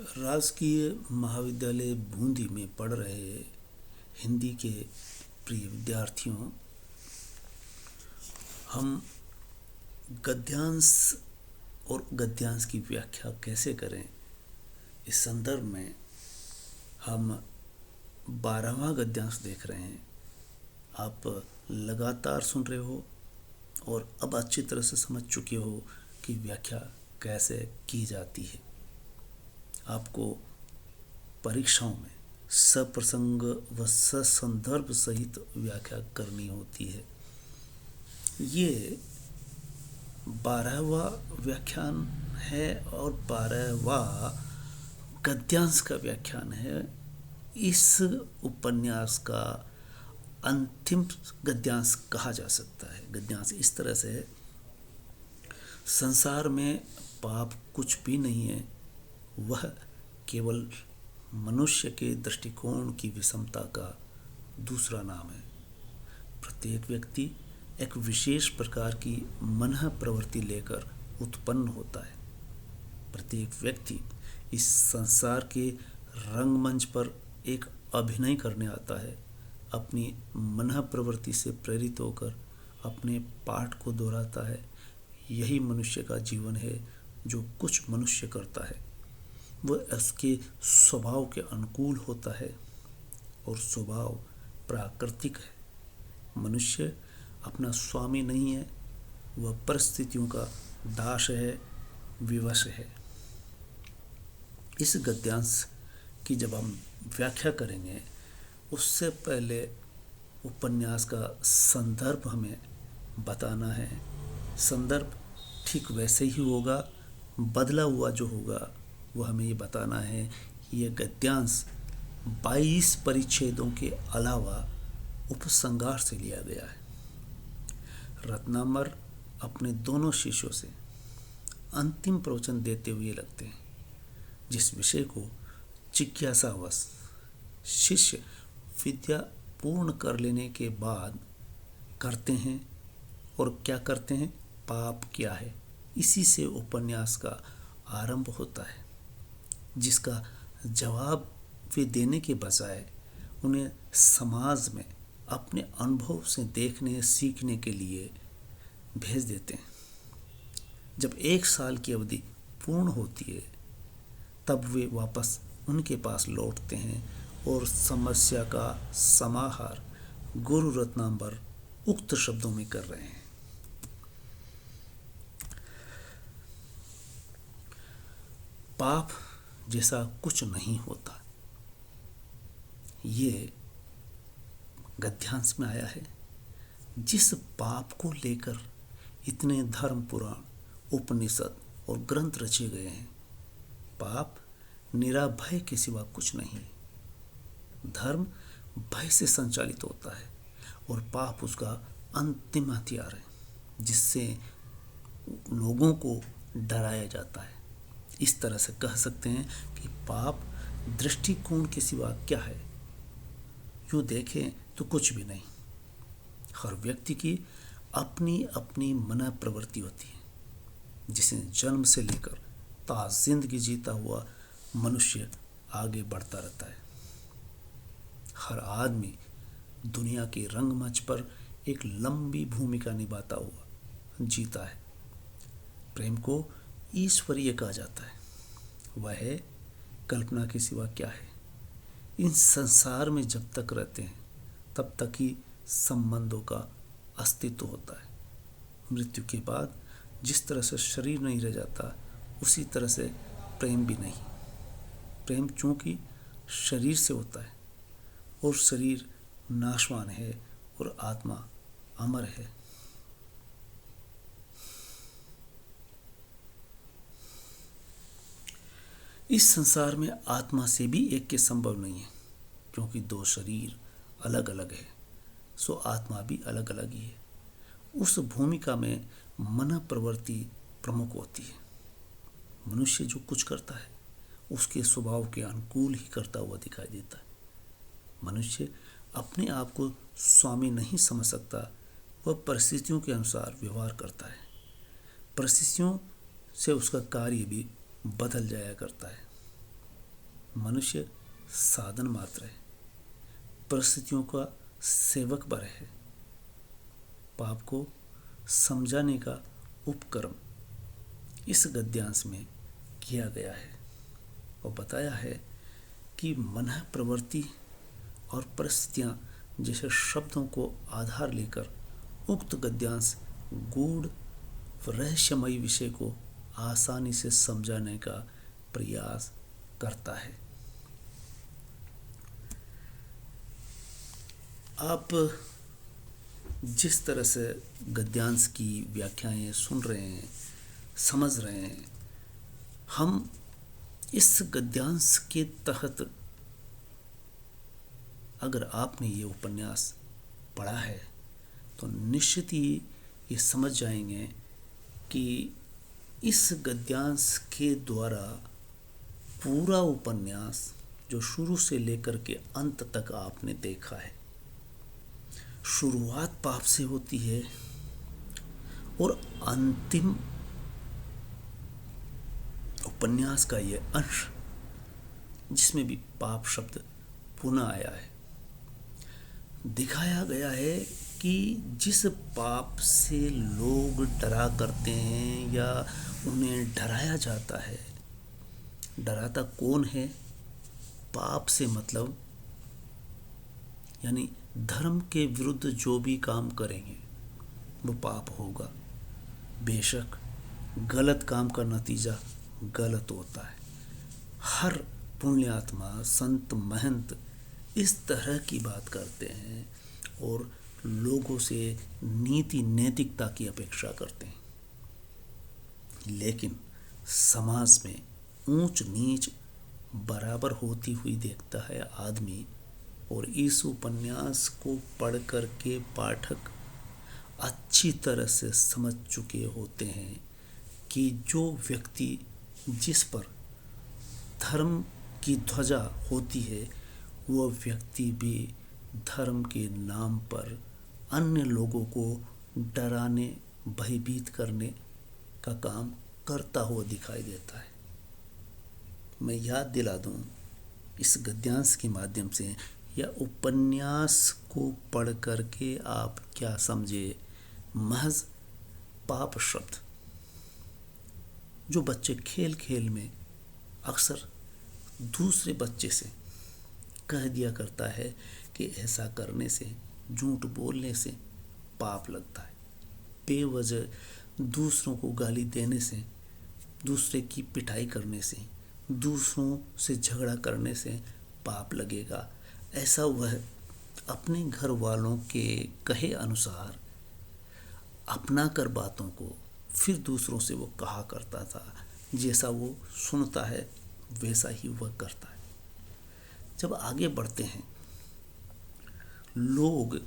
राजकीय महाविद्यालय बूंदी में पढ़ रहे हिंदी के प्रिय विद्यार्थियों, हम गद्यांश और गद्यांश की व्याख्या कैसे करें, इस संदर्भ में हम 12वां गद्यांश देख रहे हैं। आप लगातार सुन रहे हो और अब अच्छी तरह से समझ चुके हो कि व्याख्या कैसे की जाती है। आपको परीक्षाओं में सप्रसंग व ससंदर्भ सहित व्याख्या करनी होती है। ये 12वां व्याख्यान है और 12वां गद्यांश का व्याख्यान है। इस उपन्यास का अंतिम गद्यांश कहा जा सकता है। गद्यांश इस तरह से है, संसार में पाप कुछ भी नहीं है, वह केवल मनुष्य के दृष्टिकोण की विषमता का दूसरा नाम है। प्रत्येक व्यक्ति एक विशेष प्रकार की मन प्रवृत्ति लेकर उत्पन्न होता है। प्रत्येक व्यक्ति इस संसार के रंगमंच पर एक अभिनय करने आता है। अपनी मन प्रवृत्ति से प्रेरित होकर अपने पाठ को दोहराता है। यही मनुष्य का जीवन है। जो कुछ मनुष्य करता है वह उसके स्वभाव के अनुकूल होता है और स्वभाव प्राकृतिक है। मनुष्य अपना स्वामी नहीं है, वह परिस्थितियों का दास है, विवश है। इस गद्यांश की जब हम व्याख्या करेंगे, उससे पहले उपन्यास का संदर्भ हमें बताना है। संदर्भ ठीक वैसे ही होगा, बदला हुआ जो होगा वह हमें ये बताना है कि यह गद्यांश 22 परिच्छेदों के अलावा उपसंहार से लिया गया है। रत्नामर अपने दोनों शिष्यों से अंतिम प्रवचन देते हुए लगते हैं, जिस विषय को जिज्ञासावश शिष्य विद्या पूर्ण कर लेने के बाद करते हैं। और क्या करते हैं? पाप क्या है, इसी से उपन्यास का आरंभ होता है, जिसका जवाब वे देने के बजाय उन्हें समाज में अपने अनुभव से देखने सीखने के लिए भेज देते हैं। जब 1 साल की अवधि पूर्ण होती है, तब वे वापस उनके पास लौटते हैं और समस्या का समाहार गुरु रत्नांबर उक्त शब्दों में कर रहे हैं। पाप जैसा कुछ नहीं होता, ये गद्यांश में आया है। जिस पाप को लेकर इतने धर्म पुराण, उपनिषद और ग्रंथ रचे गए हैं, पाप निराभय के सिवा कुछ नहीं। धर्म भय से संचालित होता है और पाप उसका अंतिम हथियार है, जिससे लोगों को डराया जाता है। इस तरह से कह सकते हैं कि पाप दृष्टिकोण के सिवा क्या है? यूँ देखें तो कुछ भी नहीं। हर व्यक्ति की अपनी अपनी मन प्रवृत्ति होती है, जिसे जन्म से लेकर जिंदगी जीता हुआ मनुष्य आगे बढ़ता रहता है। हर आदमी दुनिया के रंगमंच पर एक लंबी भूमिका निभाता हुआ जीता है। प्रेम को ईश्वरीय कहा जाता है। वह है कल्पना के सिवा क्या है? इन संसार में जब तक रहते हैं तब तक ही संबंधों का अस्तित्व होता है। मृत्यु के बाद जिस तरह से शरीर नहीं रह जाता, उसी तरह से प्रेम भी नहीं। प्रेम चूंकि शरीर से होता है और शरीर नाशवान है और आत्मा अमर है। इस संसार में आत्मा से भी एक के संभव नहीं है, क्योंकि 2 शरीर अलग अलग है, सो आत्मा भी अलग अलग ही है। उस भूमिका में मन प्रवृत्ति प्रमुख होती है। मनुष्य जो कुछ करता है उसके स्वभाव के अनुकूल ही करता हुआ दिखाई देता है। मनुष्य अपने आप को स्वामी नहीं समझ सकता, वह परिस्थितियों के अनुसार व्यवहार करता है। परिस्थितियों से उसका कार्य भी बदल जाया करता है। मनुष्य साधन मात्र है, परिस्थितियों का सेवक बर है। पाप को समझाने का उपक्रम इस गद्यांश में किया गया है और बताया है कि मन, प्रवृत्ति और परिस्थितियां जैसे शब्दों को आधार लेकर उक्त गद्यांश गूढ़ रहस्यमयी विषय को आसानी से समझाने का प्रयास करता है। आप जिस तरह से गद्यांश की व्याख्याएं सुन रहे हैं, समझ रहे हैं, हम इस गद्यांश के तहत अगर आपने ये उपन्यास पढ़ा है तो निश्चित ही ये समझ जाएंगे कि इस गद्यांश के द्वारा पूरा उपन्यास जो शुरू से लेकर के अंत तक आपने देखा है, शुरुआत पाप से होती है और अंतिम उपन्यास का ये अंश जिसमें भी पाप शब्द पुनः आया है, दिखाया गया है कि जिस पाप से लोग डरा करते हैं या उन्हें डराया जाता है, डराता कौन है? पाप से मतलब यानी धर्म के विरुद्ध जो भी काम करेंगे वो पाप होगा। बेशक गलत काम का नतीजा गलत होता है। हर पुण्यात्मा, संत, महंत इस तरह की बात करते हैं और लोगों से नीति नैतिकता की अपेक्षा करते हैं, लेकिन समाज में ऊंच नीच बराबर होती हुई देखता है आदमी। और इस उपन्यास को पढ़ कर के पाठक अच्छी तरह से समझ चुके होते हैं कि जो व्यक्ति जिस पर धर्म की ध्वजा होती है वह व्यक्ति भी धर्म के नाम पर अन्य लोगों को डराने, भयभीत करने का काम करता हुआ दिखाई देता है। मैं याद दिला दूं, इस गद्यांश के माध्यम से या उपन्यास को पढ़ करके आप क्या समझे? महज पाप शब्द जो बच्चे खेल खेल में अक्सर दूसरे बच्चे से कह दिया करता है कि ऐसा करने से, झूठ बोलने से पाप लगता है, बेवजह दूसरों को गाली देने से, दूसरे की पिटाई करने से, दूसरों से झगड़ा करने से पाप लगेगा। ऐसा वह अपने घर वालों के कहे अनुसार अपना कर बातों को फिर दूसरों से वो कहा करता था। जैसा वो सुनता है वैसा ही वह करता है। जब आगे बढ़ते हैं, लोग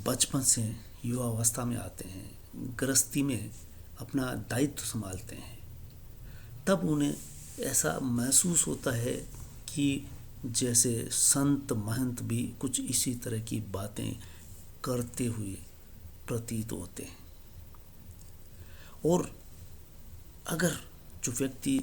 बचपन से युवावस्था में आते हैं, गृहस्थी में अपना दायित्व संभालते हैं, तब उन्हें ऐसा महसूस होता है कि जैसे संत महंत भी कुछ इसी तरह की बातें करते हुए प्रतीत होते हैं। और अगर जो व्यक्ति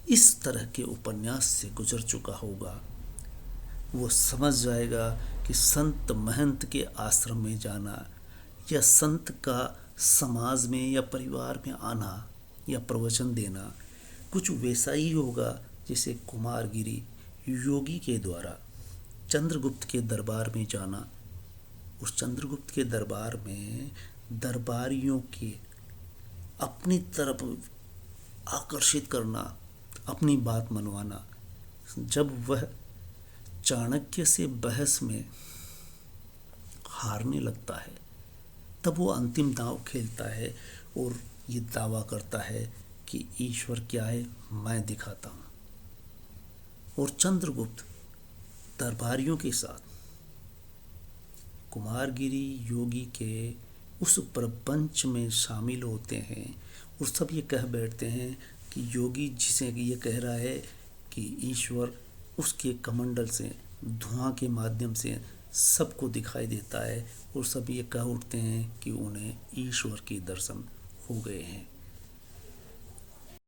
इस तरह के उपन्यास से गुजर चुका होगा वो समझ जाएगा कि संत महंत के आश्रम में जाना या संत का समाज में या परिवार में आना या प्रवचन देना कुछ वैसा ही होगा जैसे कुमारगिरी योगी के द्वारा चंद्रगुप्त के दरबार में जाना। उस चंद्रगुप्त के दरबार में दरबारियों के अपनी तरफ आकर्षित करना, अपनी बात मनवाना। जब वह चाणक्य से बहस में हारने लगता है तब वो अंतिम दांव खेलता है और ये दावा करता है कि ईश्वर क्या है मैं दिखाता हूँ। और चंद्रगुप्त दरबारियों के साथ कुमारगिरी योगी के उस प्रपंच में शामिल होते हैं और सब ये कह बैठते हैं कि योगी जिसे ये कह रहा है कि ईश्वर उसके कमंडल से धुआं के माध्यम से सबको दिखाई देता है और सब ये कह उठते हैं कि उन्हें ईश्वर के दर्शन हो गए हैं।